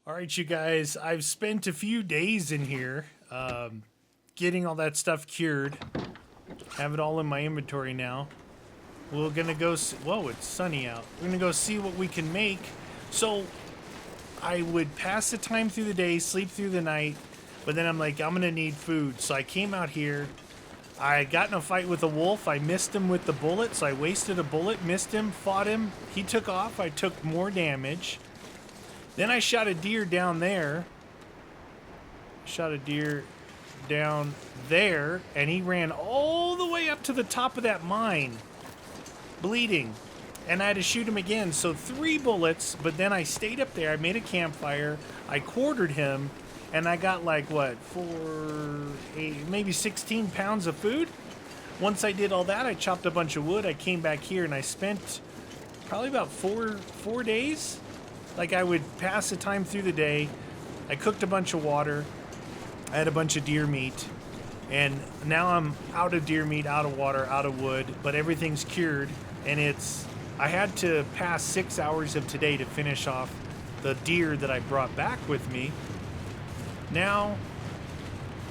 All right, you guys, I've spent a few days in here getting all that stuff cured. Have it all in my inventory now. We're gonna go whoa, it's sunny out. We're gonna go see what we can make. So I would pass the time through the day, sleep through the night, but then I'm like, I'm gonna need food. So I came out here. I got in a fight with a wolf. I missed him with the bullet, so I wasted a bullet, missed him, fought him. He took off. I took more damage. Then I shot a deer down there. Shot a deer down there, and he ran all the way up to the top of that mine, bleeding. And I had to shoot him again. So 3 bullets, but then I stayed up there. I made a campfire. I quartered him, and I got like, what, 8, maybe 16 pounds of food. Once I did all that, I chopped a bunch of wood. I came back here, and I spent probably about four days. Like, I would pass the time through the day. I cooked a bunch of water. I had a bunch of deer meat. And now I'm out of deer meat, out of water, out of wood, but everything's cured. And I had to pass 6 hours of today to finish off the deer that I brought back with me. Now,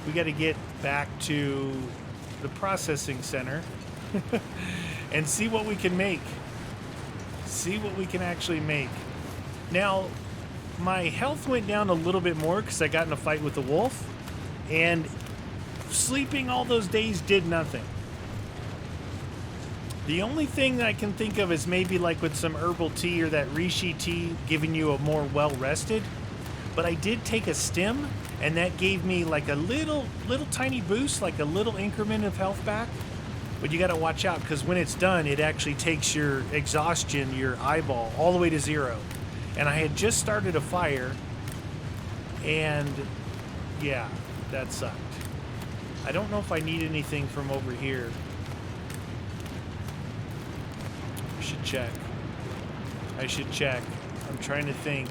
we got to get back to the processing center and see what we can make. See what we can actually make. Now, my health went down a little bit more because I got in a fight with the wolf, and sleeping all those days did nothing. The only thing that I can think of is maybe like with some herbal tea or that reishi tea giving you a more well-rested. But I did take a stim, and that gave me like a little tiny boost, like a little increment of health back. But you got to watch out, because when it's done, it actually takes your exhaustion, your eyeball, all the way to 0. And I had just started a fire, and yeah, that sucked. I don't know if I need anything from over here. I should check. I'm trying to think.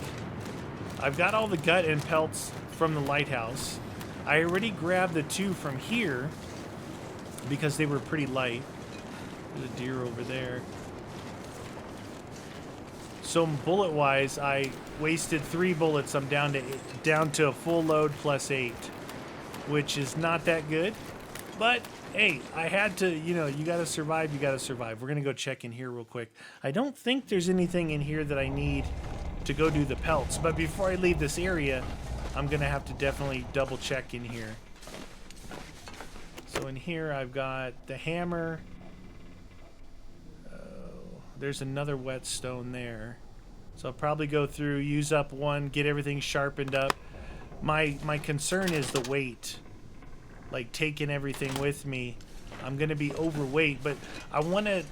I've got all the gut and pelts from the lighthouse. I already grabbed the 2 from here because they were pretty light. There's a deer over there. So bullet-wise, I wasted 3 bullets. I'm down to a full load plus 8, which is not that good. But hey, I had to, you gotta survive, We're gonna go check in here real quick. I don't think there's anything in here that I need to go do the pelts, but before I leave this area, I'm gonna have to definitely double check in here. So in here, I've got the hammer. There's another whetstone there. So I'll probably go through, use up one, get everything sharpened up. My concern is the weight. Like, taking everything with me. I'm going to be overweight, but I want to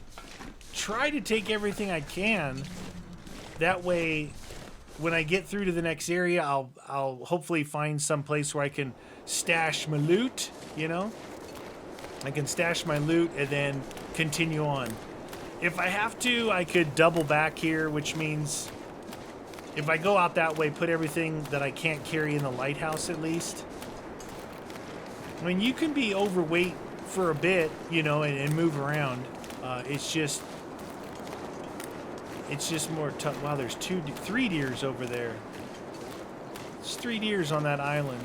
try to take everything I can. That way, when I get through to the next area, I'll hopefully find some place where I can stash my loot, I can stash my loot and then continue on. If I have to, I could double back here, which means if I go out that way, put everything that I can't carry in the lighthouse at least. I mean, you can be overweight for a bit, and move around. It's just more tough. Wow, there's 3 deers over there. There's 3 deers on that island.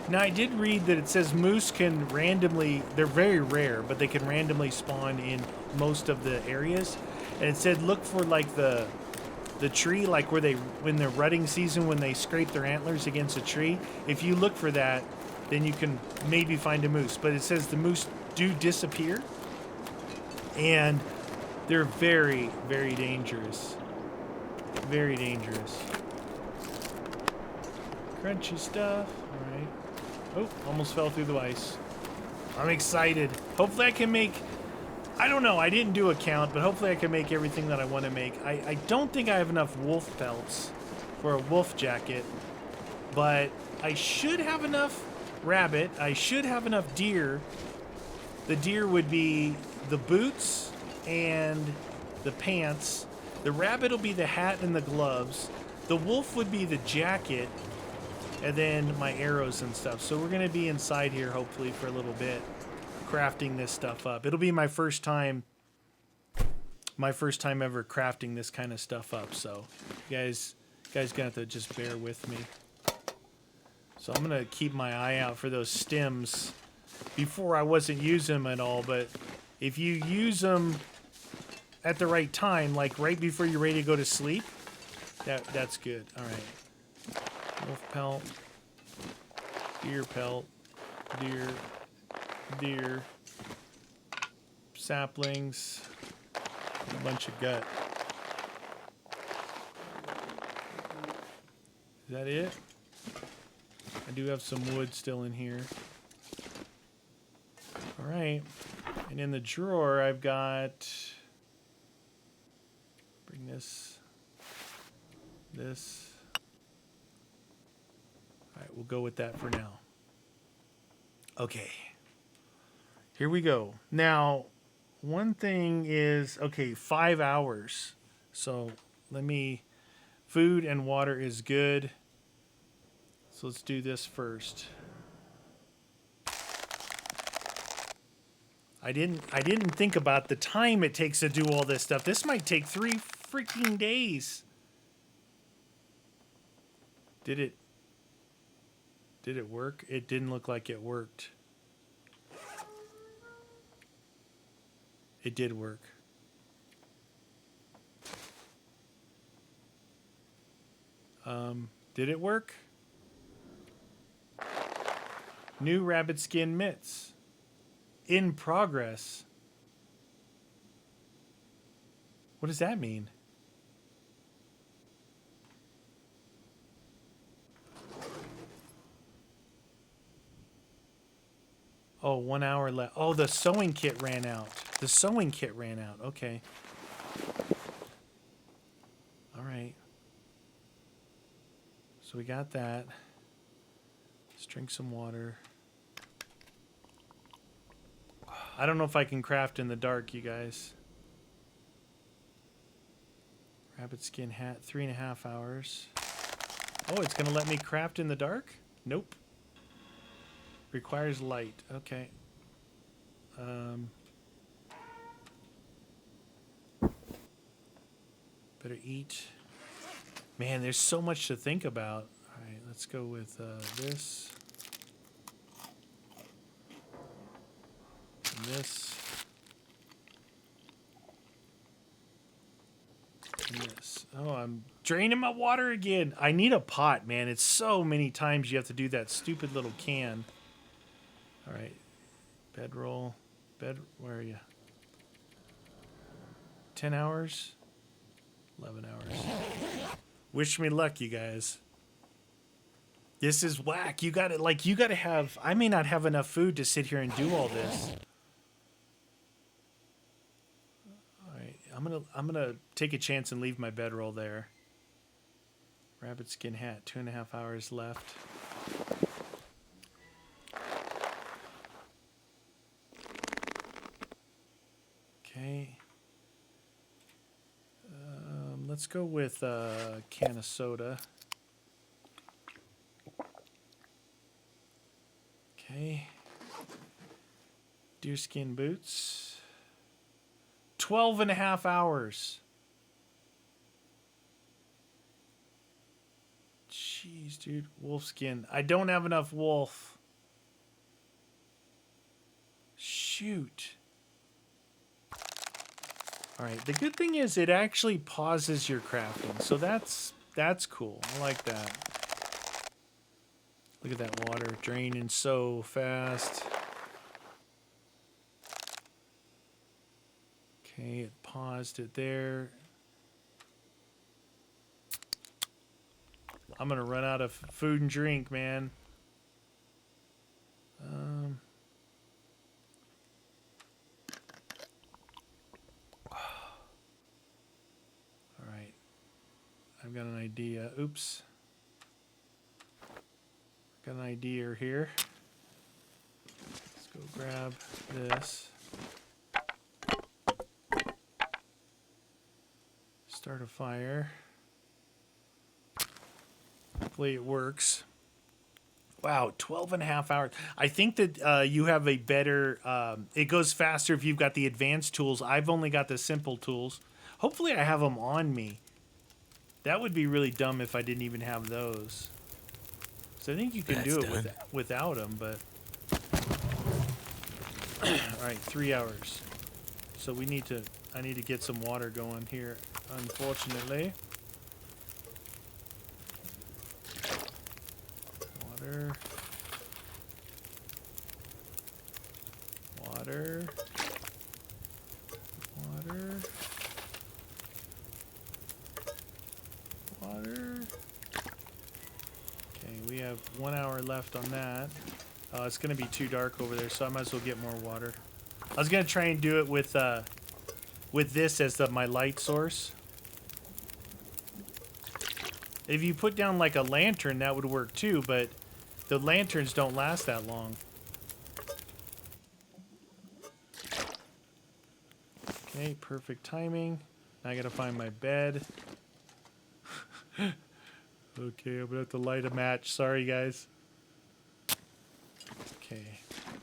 Now, I did read that it says moose can randomly, they're very rare, but they can randomly spawn in most of the areas. And it said look for like the tree, like when they're rutting season, when they scrape their antlers against a tree. If you look for that, then you can maybe find a moose. But it says the moose do disappear, and they're very, very dangerous. Very dangerous. Crunchy stuff. All right. Oh, almost fell through the ice. I'm excited. Hopefully I can make... I don't know. I didn't do a count, but hopefully I can make everything that I want to make. I don't think I have enough wolf pelts for a wolf jacket, but I should have enough rabbit. I should have enough deer. The deer would be the boots and the pants. The rabbit will be the hat and the gloves. The wolf would be the jacket, and then my arrows and stuff. So we're going to be inside here hopefully for a little bit, crafting this stuff up. It'll be my first time ever crafting this kind of stuff up. So you guys You guys got to just bear with me. So I'm going to keep my eye out for those stems. Before I wasn't using them at all, but if you use them at the right time, like right before you're ready to go to sleep, that's good. All right. Wolf pelt. Deer pelt. Deer. Saplings. A bunch of gut. Is that it? I do have some wood still in here. All right. And in the drawer, I've got... Bring this. This. All right, we'll go with that for now. Okay. Here we go. Now, one thing is... Okay, 5 hours. So, let me... Food and water is good. So let's do this first. I didn't think about the time it takes to do all this stuff. This might take 3 freaking days. Did it work? It didn't look like it worked. It did work. Did it work? New rabbit skin mitts. In progress. What does that mean? Oh, 1 hour left. Oh, the sewing kit ran out. The sewing kit ran out. Okay. All right. So we got that. Let's drink some water. I don't know if I can craft in the dark, you guys. Rabbit skin hat, 3.5 hours. Oh, it's gonna let me craft in the dark? Nope. Requires light. Okay. Better eat. Man, there's so much to think about. All right, let's go with this. And this. And this. Oh, I'm draining my water again. I need a pot, man. It's so many times you have to do that stupid little can. All right. Bedroll. Where are you? 10 hours? 11 hours. Wish me luck, you guys. This is whack. You gotta have... I may not have enough food to sit here and do all this. Alright, I'm gonna take a chance and leave my bedroll there. Rabbit skin hat, 2.5 hours left. Okay. Let's go with a can of soda. Okay. Deerskin boots. 12.5 hours. Jeez, dude. Wolfskin. I don't have enough wolf. Shoot. All right. The good thing is it actually pauses your crafting. So that's cool. I like that. Look at that water draining so fast. Okay, it paused it there. I'm gonna run out of food and drink, man. All right, I've got an idea. Oops. Got an idea here. Let's go grab this. Start a fire. Hopefully it works. Wow, 12.5 hours. I think that you have a better... it goes faster if you've got the advanced tools. I've only got the simple tools. Hopefully I have them on me. That would be really dumb if I didn't even have those. So I think you can do it without them, but... Alright, 3 hours. So we need to... I need to get some water going here, unfortunately. Water. Water. Water. Water. Okay, we have 1 hour left on that. It's going to be too dark over there, so I might as well get more water. I was going to try and do it with this as my light source. If you put down like a lantern, that would work too, but the lanterns don't last that long. Okay, perfect timing. Now I gotta find my bed. Okay, I'm gonna have to light a match. Sorry, guys. Okay,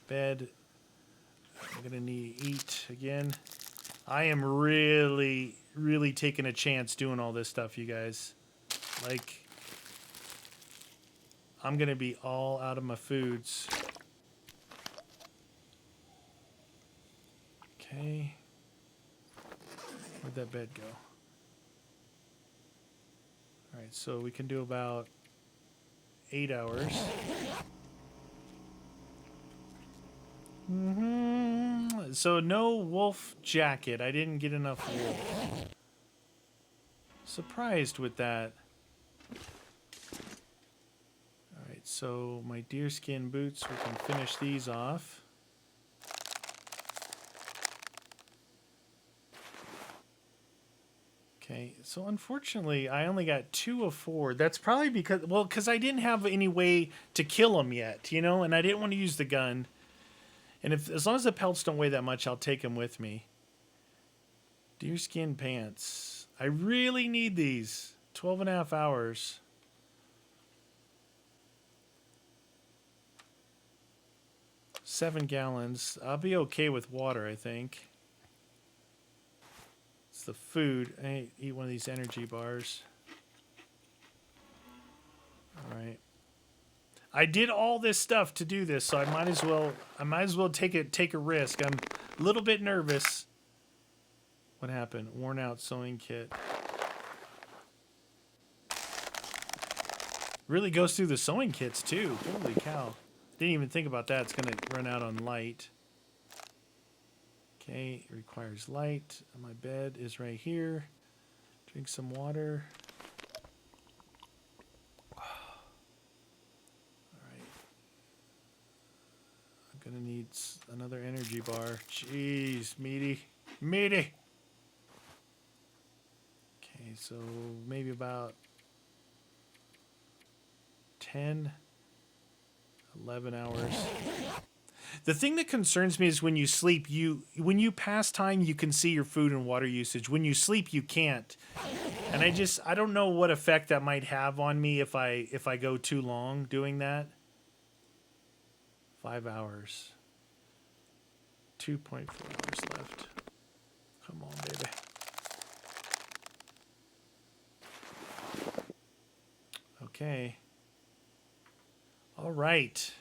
bed. I'm gonna need to eat again. I am really taking a chance doing all this stuff, you guys. Like, I'm gonna be all out of my foods. Okay. Where'd that bed go? Alright, so we can do about 8 hours. So no wolf jacket. I didn't get enough wool. Surprised with that. Alright, so my deerskin boots, we can finish these off. Okay, so unfortunately, I only got 2 of 4. That's probably because I didn't have any way to kill them yet, you know, and I didn't want to use the gun. And as long as the pelts don't weigh that much, I'll take them with me. Deerskin pants. I really need these. 12.5 hours. $7 gallons. I'll be okay with water, I think. It's the food. I eat one of these energy bars. All right. I did all this stuff to do this, so I might as well take a risk. I'm a little bit nervous. What happened? Worn out sewing kit. Really goes through the sewing kits too. Holy cow. Didn't even think about that. It's gonna run out on light. Okay, it requires light. My bed is right here. Drink some water. Gonna need another energy bar. Jeez, meaty. Okay, so maybe about 10, 11 hours. The thing that concerns me is when you sleep, when you pass time, you can see your food and water usage. When you sleep, you can't. And I don't know what effect that might have on me if I go too long doing that. 5 hours. 2.4 hours left. Come on, baby. Okay. All right.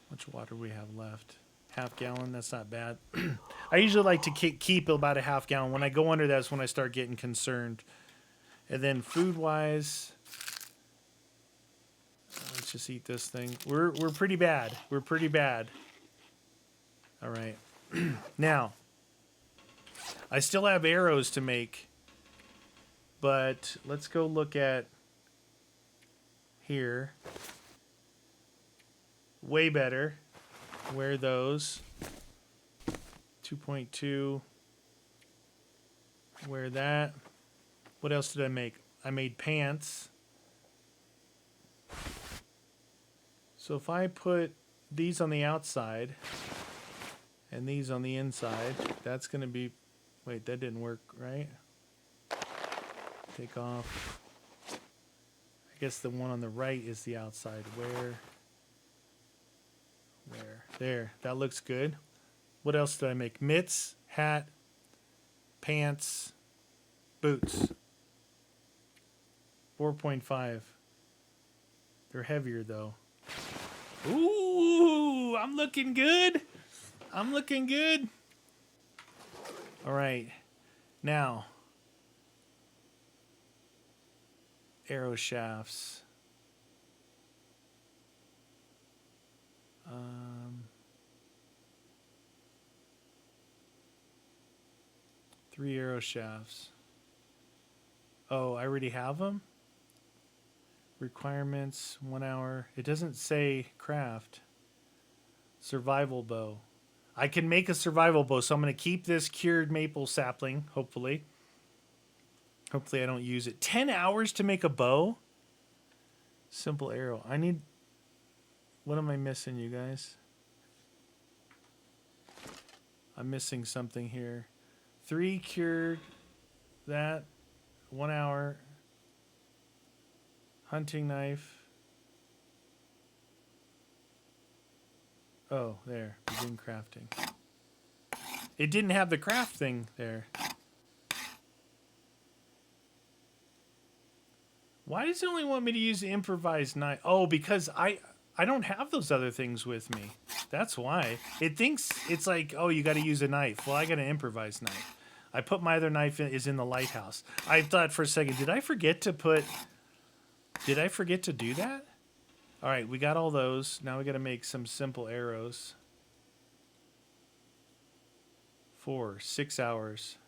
How much water we have left? Half gallon. That's not bad. I usually like to keep about a half gallon. When I go under, that's when I start getting concerned. And then food-wise, let's just eat this thing. We're pretty bad. We're pretty bad. All right. Now, I still have arrows to make, but let's go look at here. Way better. Wear those. 2.2. Wear that. What else did I make? I made pants. So if I put these on the outside and these on the inside, that's going to be... Wait, that didn't work, right? Take off. I guess the one on the right is the outside. Where? There. That looks good. What else did I make? Mitts, hat, pants, boots. 4.5. They're heavier though. Ooh, I'm looking good. I'm looking good. All right. Now, arrow shafts. 3 arrow shafts. Oh, I already have them? Requirements, 1 hour. It doesn't say craft. Survival bow. I can make a survival bow, so I'm going to keep this cured maple sapling, hopefully. Hopefully I don't use it. 10 hours to make a bow? Simple arrow. I need... What am I missing, you guys? I'm missing something here. 3 cured. That. 1 hour. Hunting knife. Oh, there. Begin crafting. It didn't have the craft thing there. Why does it only want me to use the improvised knife? Oh, because I don't have those other things with me. That's why. It thinks it's like, oh, you got to use a knife. Well, I got an improvised knife. I put my other knife is in the lighthouse. I thought for a second, did I forget to do that? All right, we got all those. Now we got to make some simple arrows. 6 hours.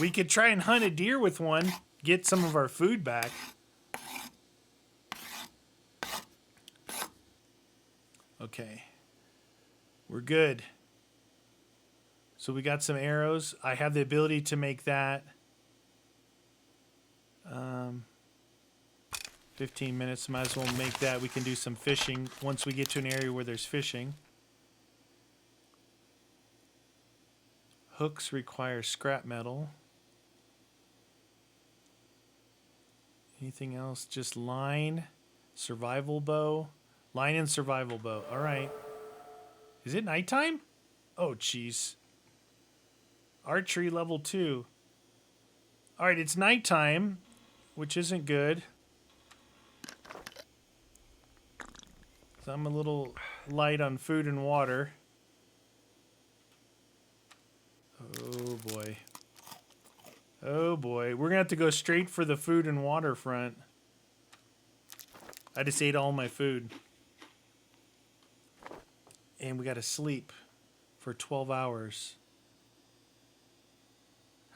We could try and hunt a deer with one, get some of our food back. Okay. We're good. So we got some arrows. I have the ability to make that. 15 minutes, might as well make that. We can do some fishing once we get to an area where there's fishing. Hooks require scrap metal. Anything else? Just line, survival bow. Line and survival bow. All right. Is it nighttime? Oh, jeez. Archery level 2. All right, it's nighttime, which isn't good. So I'm a little light on food and water. Oh, boy. Oh, boy. We're going to have to go straight for the food and water front. I just ate all my food. And we got to sleep for 12 hours.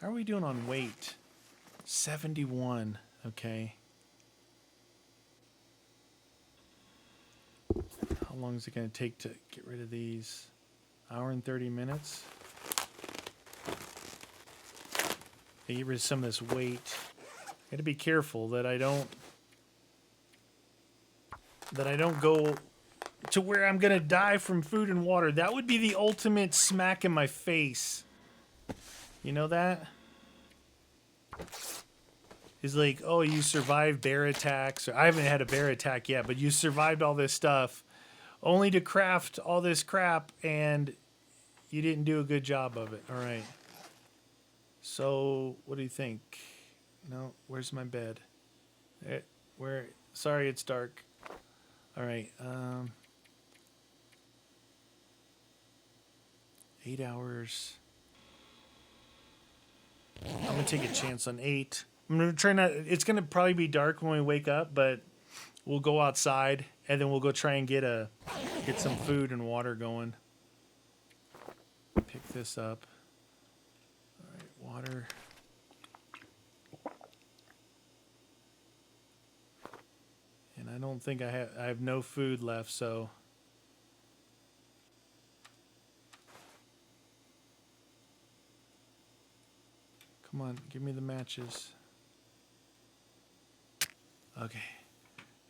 How are we doing on weight? 71. Okay. How long is it going to take to get rid of these? Hour and 30 minutes. Get rid of some of this weight. Got to be careful that I don't go to where I'm gonna die from food and water. That would be the ultimate smack in my face. You know that? It's like, oh, you survived bear attacks. Or I haven't had a bear attack yet, but you survived all this stuff, only to craft all this crap, and you didn't do a good job of it. All right. So, what do you think? No, where's my bed? Where? Sorry, it's dark. All right. 8 hours. I'm gonna take a chance on 8. I'm gonna try not. It's gonna probably be dark when we wake up, but we'll go outside and then we'll go try and get some food and water going. Pick this up. All right, water. And I don't think I have no food left, so. Come on, give me the matches. Okay.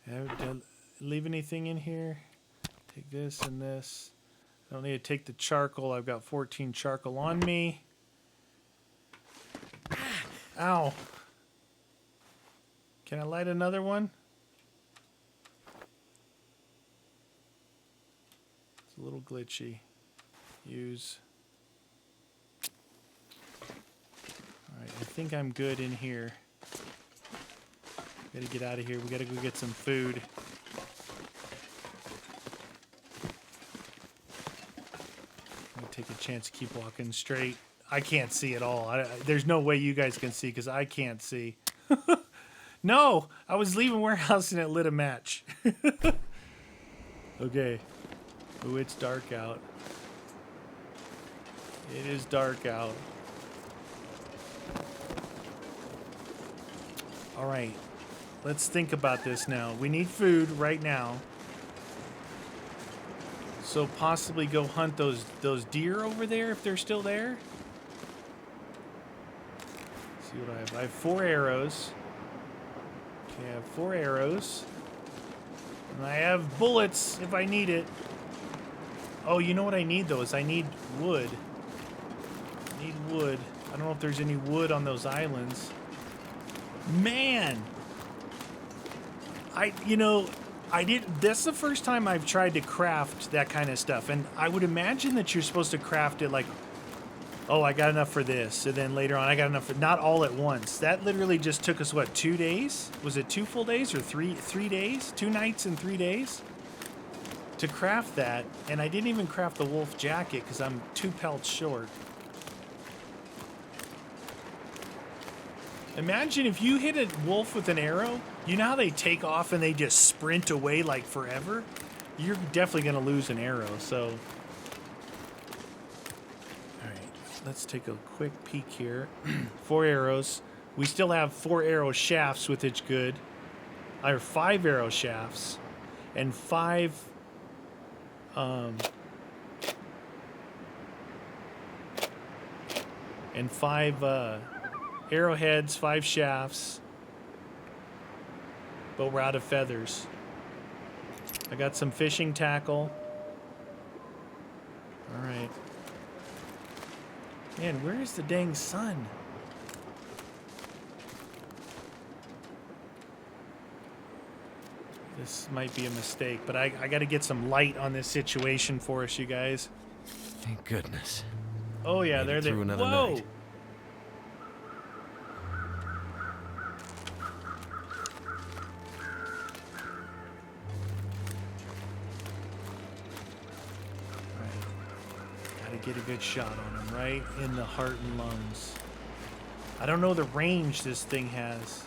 Did I leave anything in here? Take this and this. I don't need to take the charcoal. I've got 14 charcoal on me. Ow. Can I light another one? It's a little glitchy. Use. Alright, I think I'm good in here. Gotta get out of here. We gotta go get some food. I'm gonna take a chance to keep walking straight. I can't see at all. There's no way you guys can see because I can't see. No, I was leaving warehouse and it lit a match. Okay. Oh, it's dark out. It is dark out. All right. Let's think about this now. We need food right now. So possibly go hunt those deer over there if they're still there. Let's see what I have. I have 4 arrows. Okay, I have 4 arrows. And I have bullets if I need it. Oh, you know what I need though is I need wood. I need wood. I don't know if there's any wood on those islands. Man! That's the first time I've tried to craft that kind of stuff. And I would imagine that you're supposed to craft it like, oh, I got enough for this. And then later on, I got enough for, not all at once. That literally just took us, what, 2 days? Was it 2 full days or 3 days? 2 nights and 3 days? To craft that. And I didn't even craft the wolf jacket because I'm 2 pelts short. Imagine if you hit a wolf with an arrow, you know how they take off and they just sprint away like forever? You're definitely going to lose an arrow, so... Alright, let's take a quick peek here. 4 arrows. We still have 4 arrow shafts, which is good. I have 5 arrow shafts. And 5... and 5, arrowheads, 5 shafts, but we're out of feathers. I got some fishing tackle. All right. Man, where is the dang sun? This might be a mistake, but I got to get some light on this situation for us, you guys. Thank goodness. Oh yeah, they're there. Whoa! Night. Get a good shot on him, right in the heart and lungs. I don't know the range this thing has.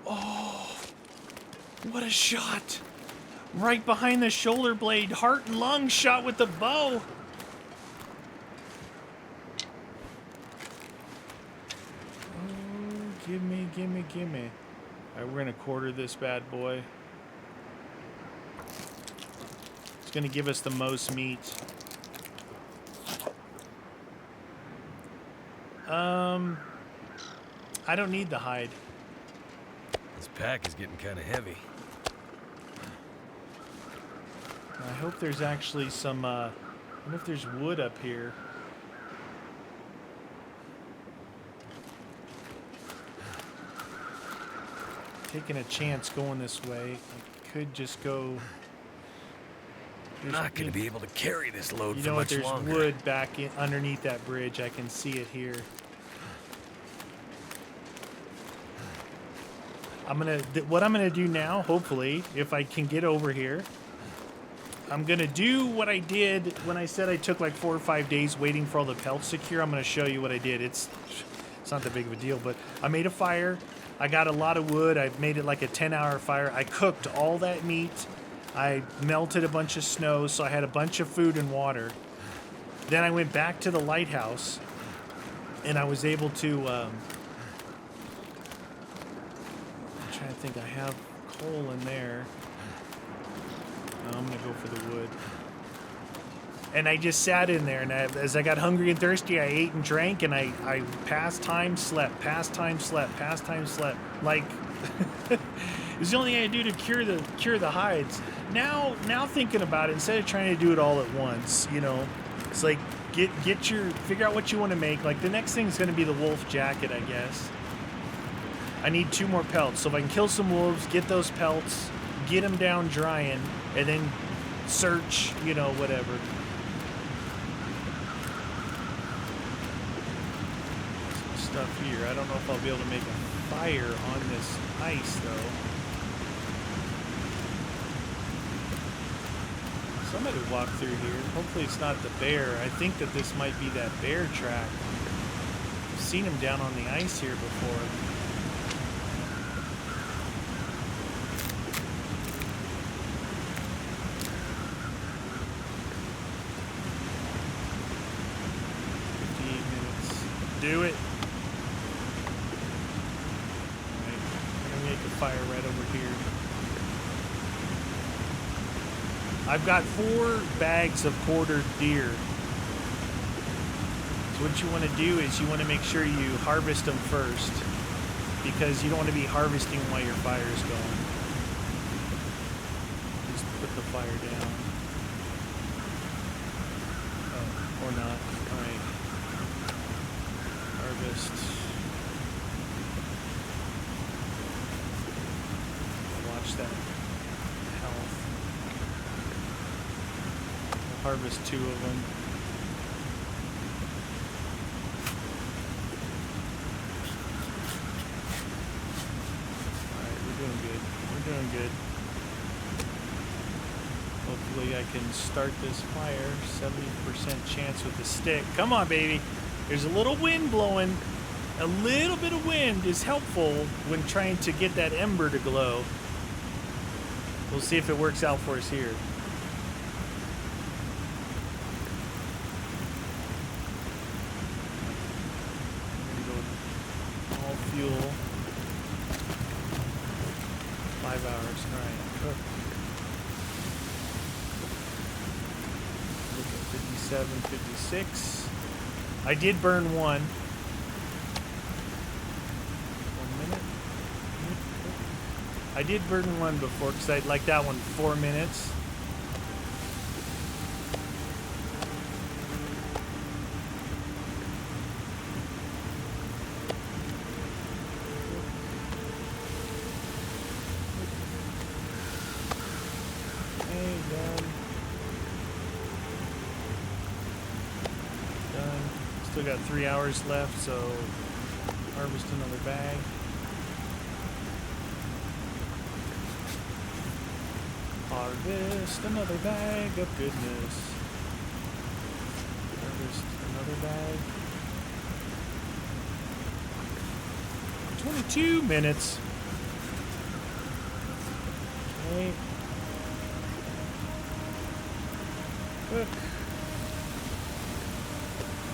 Oh, what a shot! Right behind the shoulder blade, heart and lung shot with the bow. Gimme. Alright, we're gonna quarter this bad boy. It's gonna give us the most meat. I don't need the hide. This pack is getting kind of heavy. I hope there's actually some, I wonder if there's wood up here. Taking a chance going this way. I could just go... I'm not going to be able to carry this load you for know what? much There's longer. wood back in, underneath that bridge. I can see it here. What I'm gonna do now, hopefully, if I can get over here, I'm gonna do what I did when I said I took like 4 or 5 days waiting for all the pelts to cure. I'm gonna show you what I did. It's not that big of a deal, but I made a fire. I got a lot of wood. I made it like a 10-hour fire. I cooked all that meat. I melted a bunch of snow, so I had a bunch of food and water. Then I went back to the lighthouse, and I was able to... I'm trying to think. I have coal in there. No, I'm going to go for the wood. And I just sat in there, and as I got hungry and thirsty, I ate and drank, and I passed time, slept, passed time, slept, passed time, slept. Like, it was the only thing I could do to cure the hides. Now thinking about it, instead of trying to do it all at once, you know, it's like figure out what you want to make. Like the next thing is going to be the wolf jacket, I guess. I need 2 more pelts. So if I can kill some wolves, get those pelts, get them down drying, and then search, you know, whatever. Some stuff here. I don't know if I'll be able to make a fire on this ice, though. Somebody walked through here. Hopefully it's not the bear. I think that this might be that bear track. I've seen him down on the ice here before. Do it. Alright, I'm gonna make a fire right over here. I've got 4 bags of quartered deer. So what you want to do is you want to make sure you harvest them first, because you don't want to be harvesting while your fire is going. Just put the fire down. Oh, or not. Alright. Harvest. Watch that health. We'll harvest 2 of them. Alright, we're doing good. We're doing good. Hopefully I can start this fire. 70% chance with the stick. Come on, baby. There's a little wind blowing. A little bit of wind is helpful when trying to get that ember to glow. We'll see if it works out for us here. I'm gonna go all fuel. 5 hours. Alright, cook. Look at 57, 56. I did burn 1. 1 minute. I did burn 1 before because I like that one 4 minutes. Okay, done. Still got 3 hours left, so harvest another bag. Harvest another bag of goodness. Harvest another bag. 22 minutes. Okay. Cook.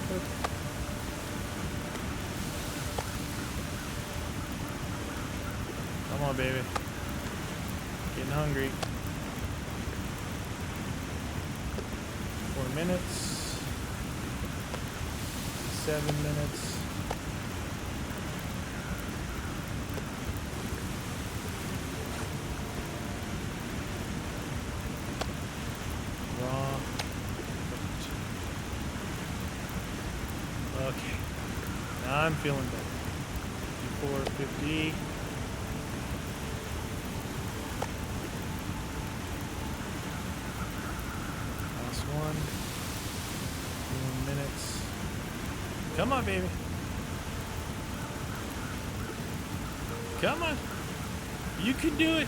Cook. Come on, baby. Getting hungry. 4 minutes. 7 minutes. Raw. Okay. Now I'm feeling better. 54, 50. One. 1 minutes. Come on, baby. Come on. You can do it.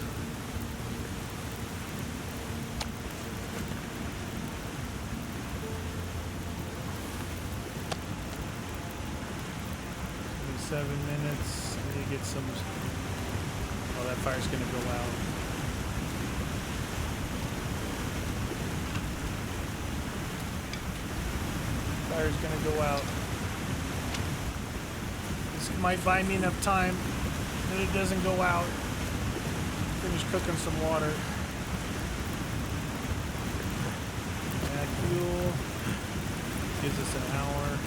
Seven minutes. I need to get some. Oh, that fire's gonna go out. Fire's gonna go out. This might buy me enough time that it doesn't go out. Finish cooking some water. Add fuel. Gives us an hour.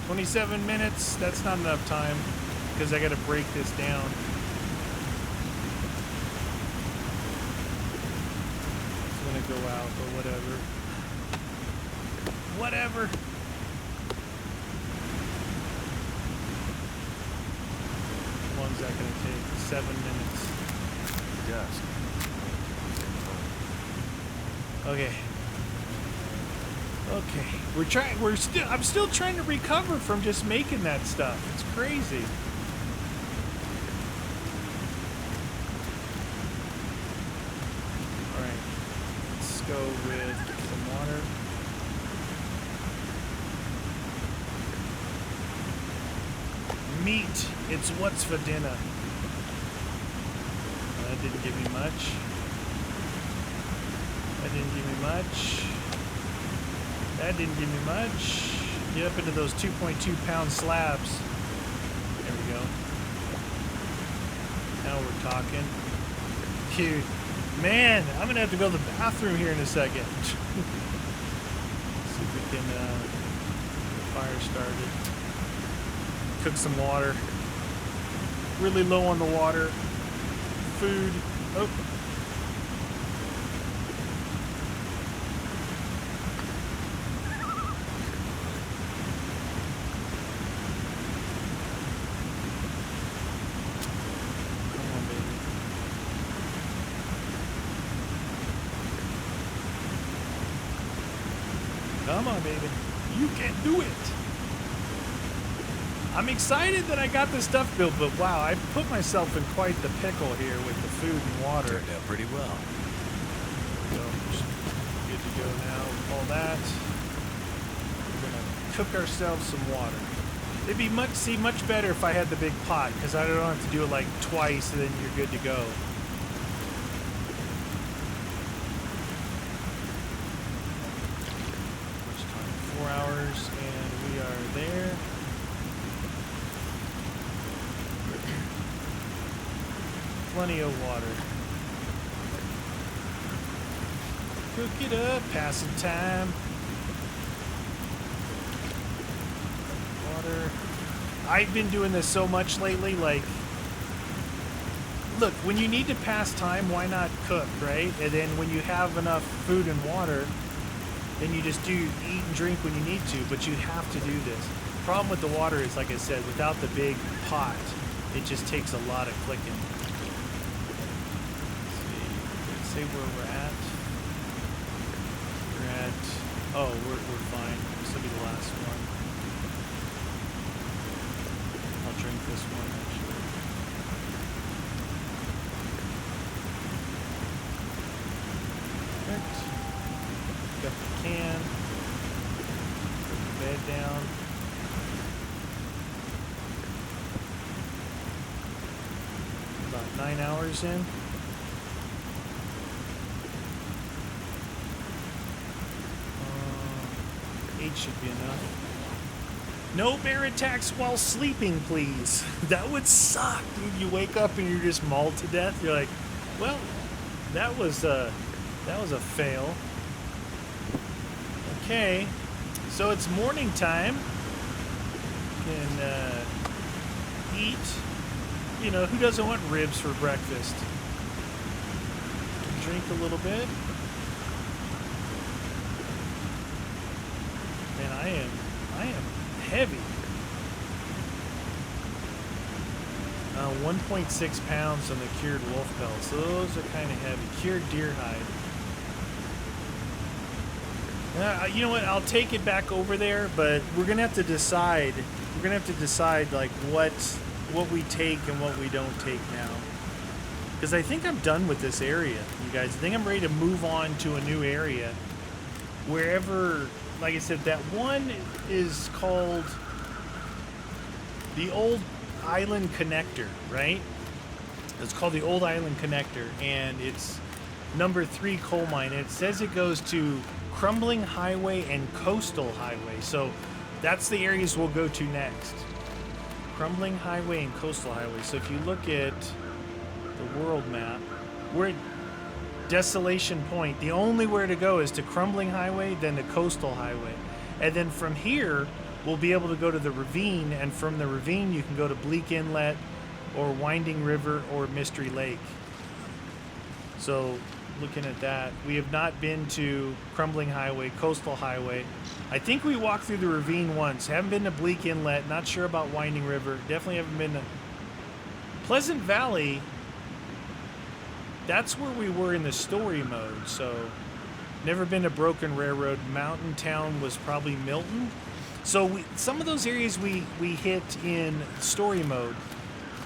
27 minutes. That's not enough time because I got to break this down. Go out, but whatever. Whatever. that going to take? 7 minutes. Dusk. Okay. Okay. I'm still trying to recover from just making that stuff. It's crazy. Alright. Let's go with some water. Meat. It's what's for dinner. That didn't give me much. That didn't give me much. That didn't give me much. Get up into those 2.2 pound slabs. There we go. Now we're talking. Dude, man, I'm gonna have to go to the bathroom here in a second. See if we can get the fire started. Cook some water. Really low on the water. Food. Oh. Come on, baby. You can do it. I'm excited that I got this stuff built, but wow, I put myself in quite the pickle here with the food and water. Turned out pretty well. So, good to go now. All that. We're gonna cook ourselves some water. It'd be much better if I had the big pot, because I don't have to do it like twice, and then you're good to go. Hours and we are there. Plenty of water. Cook it up, passing time. Water. I've been doing this so much lately, like, look, when you need to pass time, why not cook, right? And then when you have enough food and water, then you just eat and drink when you need to, but you have to do this. Problem with the water is, like I said, without the big pot, it just takes a lot of clicking. Let's see where we're at. We're fine. This will be the last one. I'll drink this one, actually. Perfect. Got the can. Put the bed down. About 9 hours in. 8 should be enough. No bear attacks while sleeping, please. That would suck, dude. You wake up and you're just mauled to death. You're like, well, that was a fail. Okay, so it's morning time. Can eat. You know, who doesn't want ribs for breakfast? Drink a little bit. Man, I am heavy. 1.6 pounds on the cured wolf pelts. Those are kind of heavy. Cured deer hide. You know what? I'll take it back over there, but we're gonna have to decide. We're gonna have to decide like what we take and what we don't take now. Because I think I'm done with this area, you guys. I think I'm ready to move on to a new area. Wherever, like I said, that one is called the Old Island Connector, right? It's called the Old Island Connector, and it's number 3 coal mine. It says it goes to Crumbling Highway and Coastal Highway. So that's the areas we'll go to next. Crumbling Highway and Coastal Highway. So if you look at the world map, we're at Desolation Point. The only where to go is to Crumbling Highway, then to Coastal Highway. And then from here, we'll be able to go to the ravine, and from the ravine you can go to Bleak Inlet or Winding River or Mystery Lake. So looking at that, we have not been to Crumbling Highway, Coastal Highway. I think we walked through the ravine once. Haven't been to Bleak Inlet. Not sure about Winding River. Definitely haven't been to Pleasant Valley, that's where we were in the story mode, so never been to Broken Railroad. Mountain Town was probably Milton. So some of those areas we hit in story mode,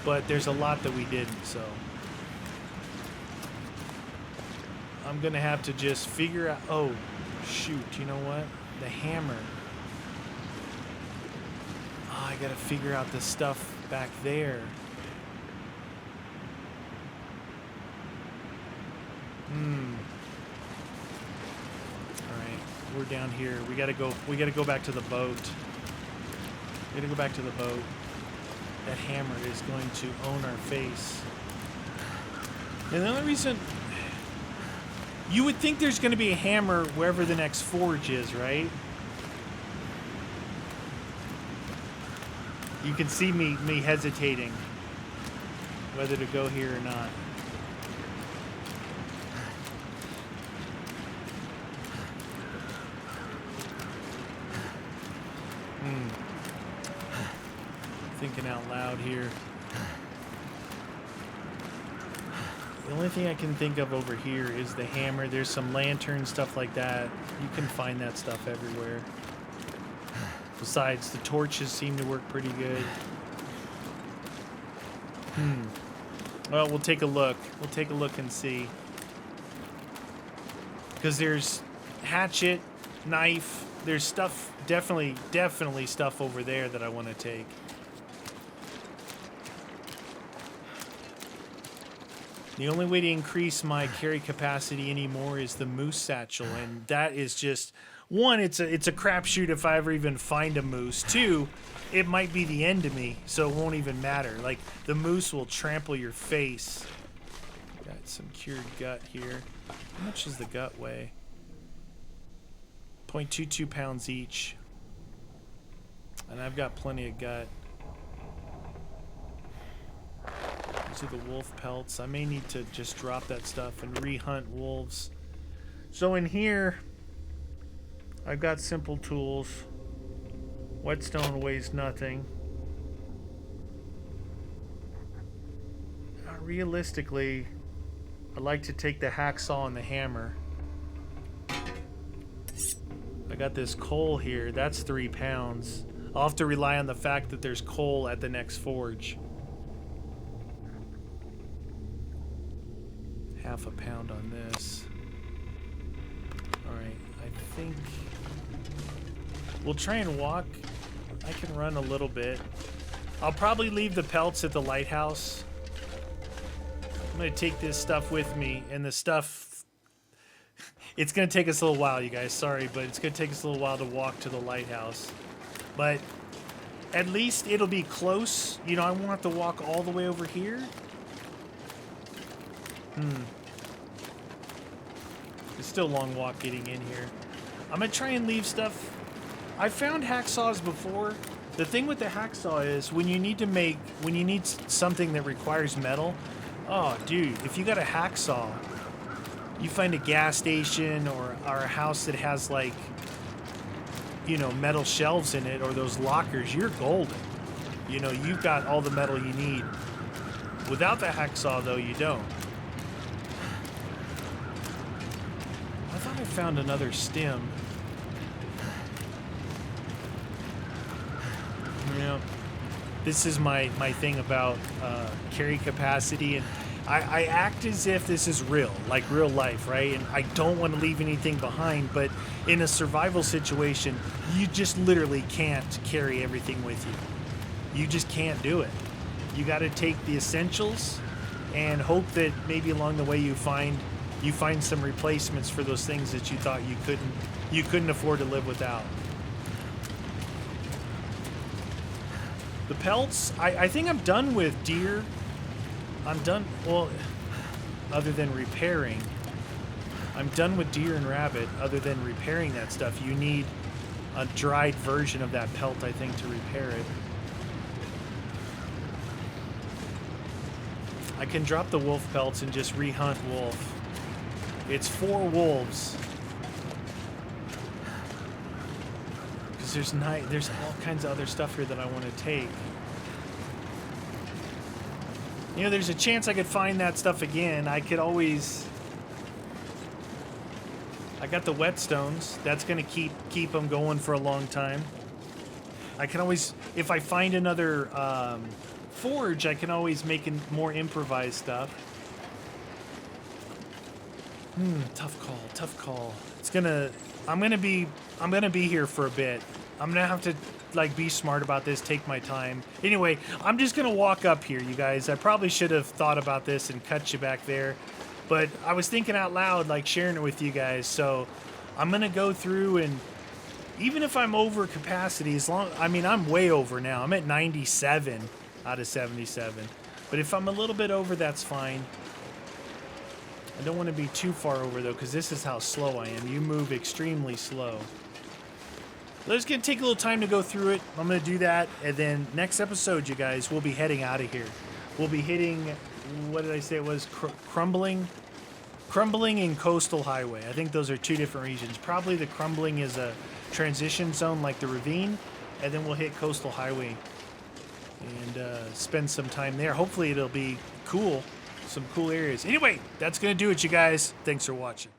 but there's a lot that we didn't, so I'm gonna have to just figure out. Oh shoot, you know what, the hammer. Oh, I gotta figure out the stuff back there. Alright, we're down here. We gotta go back to the boat. We gotta go back to the boat. That hammer is going to own our face. And the only reason... You would think there's gonna be a hammer wherever the next forge is, right? You can see me hesitating whether to go here or not. Thinking out loud here. The only thing I can think of over here is the hammer. There's some lanterns, stuff like that. You can find that stuff everywhere. Besides, the torches seem to work pretty good. Well, we'll take a look. We'll take a look and see. Because there's hatchet, knife. There's stuff, definitely stuff over there that I want to take. The only way to increase my carry capacity anymore is the moose satchel, and that is just, one, it's a crapshoot if I ever even find a moose. Two, it might be the end of me, so it won't even matter. Like, the moose will trample your face. Got some cured gut here. How much does the gut weigh? 0.22 pounds each. And I've got plenty of gut. These are the wolf pelts. I may need to just drop that stuff and re-hunt wolves. So in here, I've got simple tools. Whetstone weighs nothing. Realistically, I'd like to take the hacksaw and the hammer. I got this coal here. That's 3 pounds. I'll have to rely on the fact that there's coal at the next forge. Half a pound on this. Alright, I think we'll try and walk. I can run a little bit. I'll probably leave the pelts at the lighthouse. I'm going to take this stuff with me, and the stuff... It's going to take us a little while, you guys. Sorry, but it's going to take us a little while to walk to the lighthouse. But at least it'll be close. You know, I won't have to walk all the way over here. It's still a long walk getting in here. I'm gonna try and leave stuff. I found hacksaws before. The thing with the hacksaw is when you need something that requires metal. Oh, dude, if you got a hacksaw, you find a gas station or a house that has, like, you know, metal shelves in it or those lockers, you're golden. You know, you've got all the metal you need. Without the hacksaw, though, you don't. I found another stem. Yeah. This is my thing about carry capacity, and I act as if this is real, like real life, right? And I don't want to leave anything behind, but in a survival situation, you just literally can't carry everything with you. You just can't do it. You got to take the essentials and hope that maybe along the way you find some replacements for those things that you thought you couldn't afford to live without. The pelts, I think I'm done with deer. I'm done, well, other than repairing. I'm done with deer and rabbit, other than repairing that stuff. You need a dried version of that pelt, I think, to repair it. I can drop the wolf pelts and just re-hunt wolf. It's 4 wolves. Because there's all kinds of other stuff here that I want to take. You know, there's a chance I could find that stuff again. I could always... I got the whetstones. That's going to keep them going for a long time. I can always... If I find another forge, I can always make more improvised stuff. Tough call, tough call. It's gonna... I'm gonna be here for a bit. I'm gonna have to like be smart about this, take my time. Anyway, I'm just gonna walk up here, you guys. I probably should have thought about this and cut you back there, but I was thinking out loud, like sharing it with you guys. So I'm gonna go through, and even if I'm over capacity, I mean, I'm way over now. I'm at 97 out of 77. But if I'm a little bit over, that's fine. I don't want to be too far over, though, because this is how slow I am. You move extremely slow. It's going to take a little time to go through it. I'm going to do that, and then next episode, you guys, we'll be heading out of here. We'll be hitting, what did I say it was? Crumbling and Coastal Highway. I think those are two different regions. Probably the Crumbling is a transition zone like the ravine, and then we'll hit Coastal Highway and spend some time there. Hopefully it'll be cool. Some cool areas. Anyway, that's going to do it, you guys. Thanks for watching.